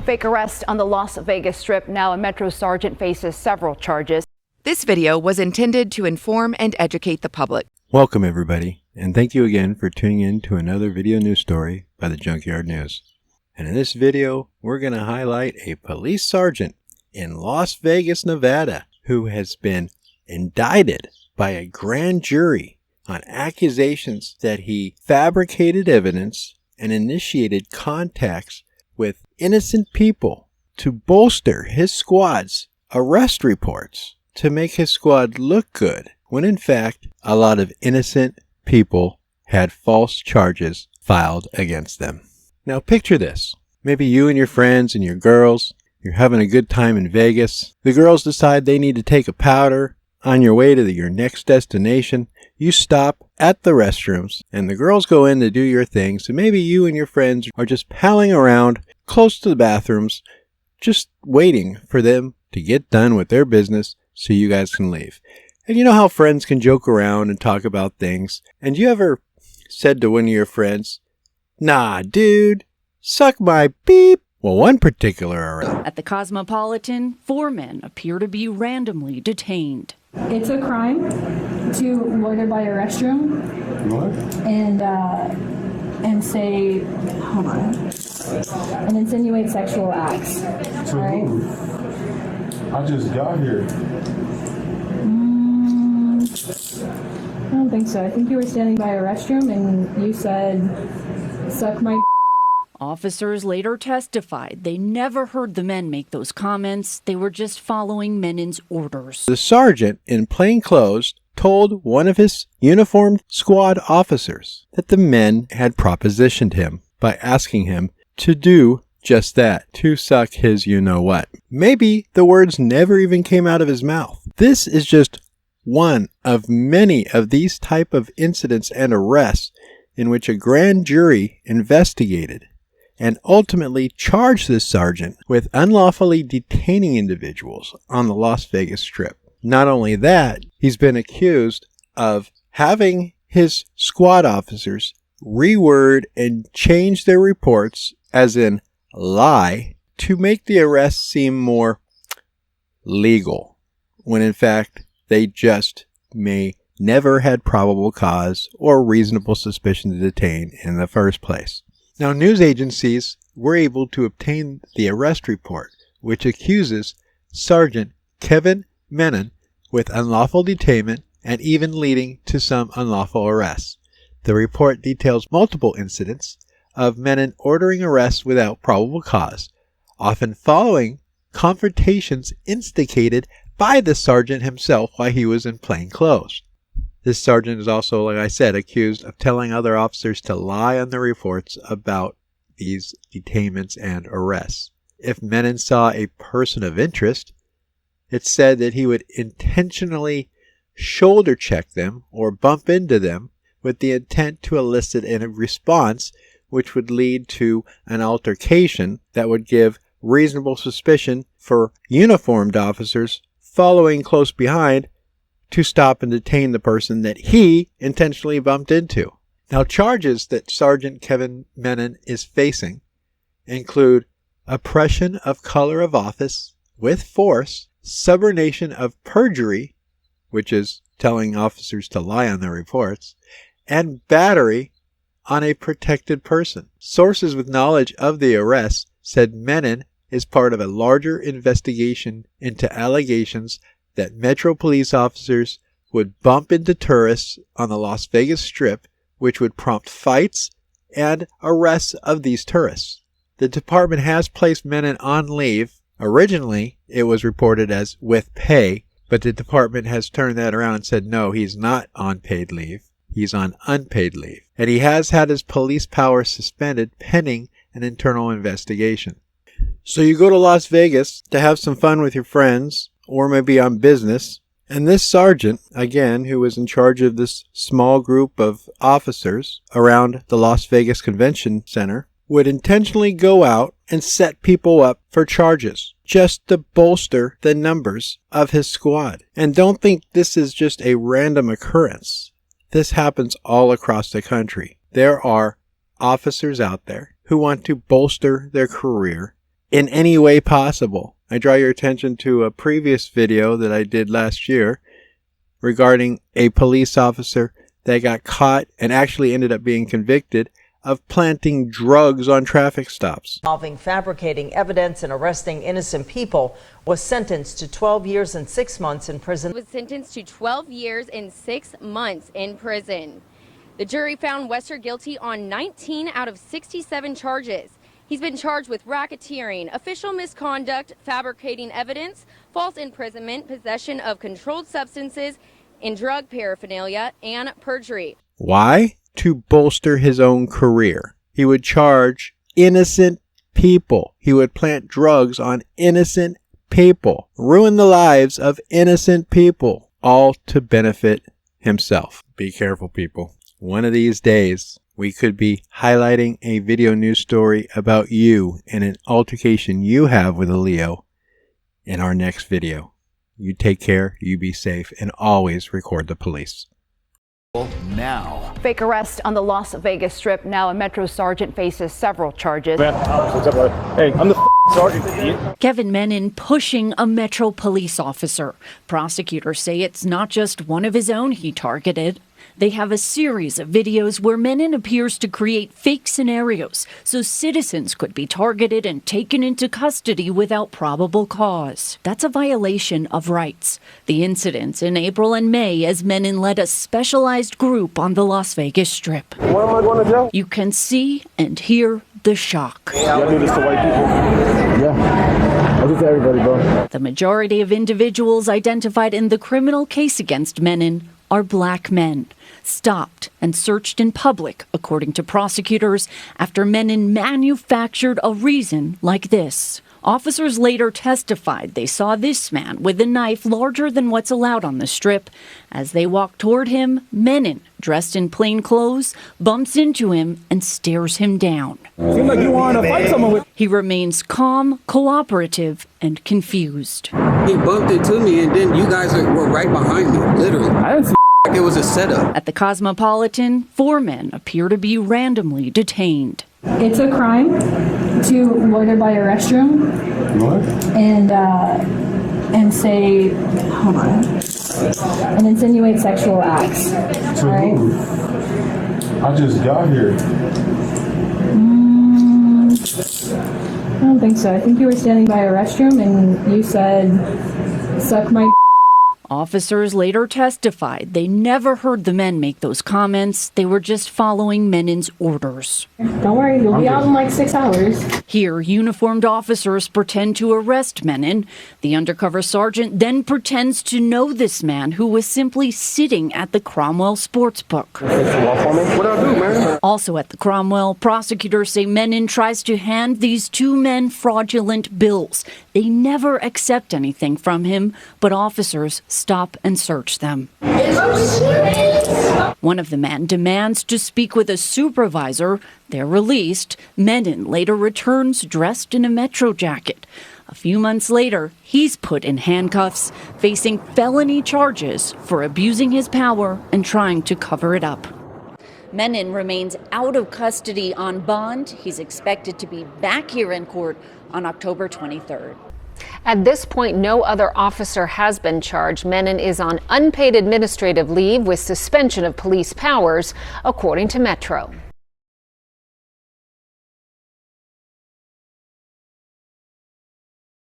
fake arrest on the Las Vegas Strip. Now a Metro sergeant faces several charges. This video was intended to inform and educate the public. Welcome everybody, and thank you again for tuning in to another video news story by the Junkyard News. And in this video, we're going to highlight a police sergeant in Las Vegas, Nevada, who has been indicted by a grand jury on accusations that he fabricated evidence and initiated contacts with innocent people to bolster his squad's arrest reports to make his squad look good, when in fact a lot of innocent people had false charges filed against them. Now picture this. Maybe you and your friends and your girls, you're having a good time in Vegas. The girls decide they need to take a powder. On your way to your next destination, you stop at the restrooms and the girls go in to do your thing. So maybe you and your friends are just palling around close to the bathrooms, just waiting for them to get done with their business so you guys can leave. And you know how friends can joke around and talk about things. And you ever said to one of your friends, "Nah, dude, suck my beep"? Well, one particular arrest. At the Cosmopolitan, 4 men appear to be randomly detained. It's a crime to loiter by a restroom and say, hold on, and insinuate sexual acts. To who? I just got here. I don't think so. I think you were standing by a restroom and you said, "Suck my." Officers later testified they never heard the men make those comments. They were just following Menon's orders. The sergeant in plain clothes told one of his uniformed squad officers that the men had propositioned him by asking him to do just that, to suck his you-know-what. Maybe the words never even came out of his mouth. This is just one of many of these type of incidents and arrests in which a grand jury investigated and ultimately charged this sergeant with unlawfully detaining individuals on the Las Vegas Strip. Not only that, he's been accused of having his squad officers reword and change their reports, as in lie, to make the arrest seem more legal, when in fact they just may never had probable cause or reasonable suspicion to detain in the first place. Now, news agencies were able to obtain the arrest report, which accuses Sergeant Kevin Menon with unlawful detainment and even leading to some unlawful arrests. The report details multiple incidents of Menon ordering arrests without probable cause, often following confrontations instigated by the sergeant himself while he was in plain clothes. This sergeant is also, like I said, accused of telling other officers to lie on the reports about these detainments and arrests. If Menon saw a person of interest, it's said that he would intentionally shoulder check them or bump into them with the intent to elicit a response which would lead to an altercation that would give reasonable suspicion for uniformed officers following close behind to stop and detain the person that he intentionally bumped into. Now, charges that Sergeant Kevin Menon is facing include oppression of color of office with force, subornation of perjury, which is telling officers to lie on their reports, and battery on a protected person. Sources with knowledge of the arrest said Menon is part of a larger investigation into allegations that Metro police officers would bump into tourists on the Las Vegas Strip, which would prompt fights and arrests of these tourists. The department has placed Menon on leave. Originally, it was reported as with pay, but the department has turned that around and said no, he's not on paid leave. He's on unpaid leave. And he has had his police powers suspended pending an internal investigation. So you go to Las Vegas to have some fun with your friends, or maybe on business, and this sergeant, again, who was in charge of this small group of officers around the Las Vegas Convention Center, would intentionally go out and set people up for charges just to bolster the numbers of his squad. And don't think this is just a random occurrence. This happens all across the country. There are officers out there who want to bolster their career in any way possible. I draw your attention to a previous video that I did last year regarding a police officer that got caught and actually ended up being convicted of planting drugs on traffic stops. Involving fabricating evidence and arresting innocent people, was sentenced to 12 years and 6 months in prison. Was sentenced to 12 years and 6 months in prison. The jury found Wester guilty on 19 out of 67 charges. He's been charged with racketeering, official misconduct, fabricating evidence, false imprisonment, possession of controlled substances, and drug paraphernalia, and perjury. Why? To bolster his own career. He would charge innocent people. He would plant drugs on innocent people, ruin the lives of innocent people, all to benefit himself. Be careful, people. One of these days, we could be highlighting a video news story about you and an altercation you have with a Leo in our next video. You take care, you be safe, and always record the police. Now. Fake arrest on the Las Vegas Strip. Now a Metro sergeant faces several charges. Man, what's up, brother? Hey, I'm the sergeant, idiot. Kevin Menon pushing a Metro police officer. Prosecutors say it's not just one of his own he targeted. They have a series of videos where Menon appears to create fake scenarios so citizens could be targeted and taken into custody without probable cause. That's a violation of rights. The incidents in April and May as Menon led a specialized group on the Las Vegas Strip. Where am I going to jail? You can see and hear the shock. Y'all do this to white people? Yeah. I do to everybody, bro. The majority of individuals identified in the criminal case against Menon are black men, stopped and searched in public, according to prosecutors, after Menon manufactured a reason like this. Officers later testified they saw this man with a knife larger than what's allowed on the Strip. As they walked toward him, Menon, dressed in plain clothes, bumps into him and stares him down. Seems like you want to fight someone with. He remains calm, cooperative, and confused. He bumped into me, and then you guys were right behind me, literally. I didn't see. It was a setup. At the Cosmopolitan, 4 men appear to be randomly detained. It's a crime to loiter by a restroom What? and say, hold on, and insinuate sexual acts. To Right? who? I just got here. I don't think so. I think you were standing by a restroom and you said, suck my. Officers later testified they never heard the men make those comments. They were just following Menon's orders. Don't worry, you'll be out in like 6 hours. Here, uniformed officers pretend to arrest Menon. The undercover sergeant then pretends to know this man who was simply sitting at the Cromwell Sportsbook. What do I do, man? Also at the Cromwell, prosecutors say Menon tries to hand these 2 men fraudulent bills. They never accept anything from him, but officers stop and search them. One of the men demands to speak with a supervisor. They're released. Menon later returns dressed in a Metro jacket. A few months later, he's put in handcuffs, facing felony charges for abusing his power and trying to cover it up. Menon remains out of custody on bond. He's expected to be back here in court on October 23rd. At this point, no other officer has been charged. Menon is on unpaid administrative leave with suspension of police powers, according to Metro.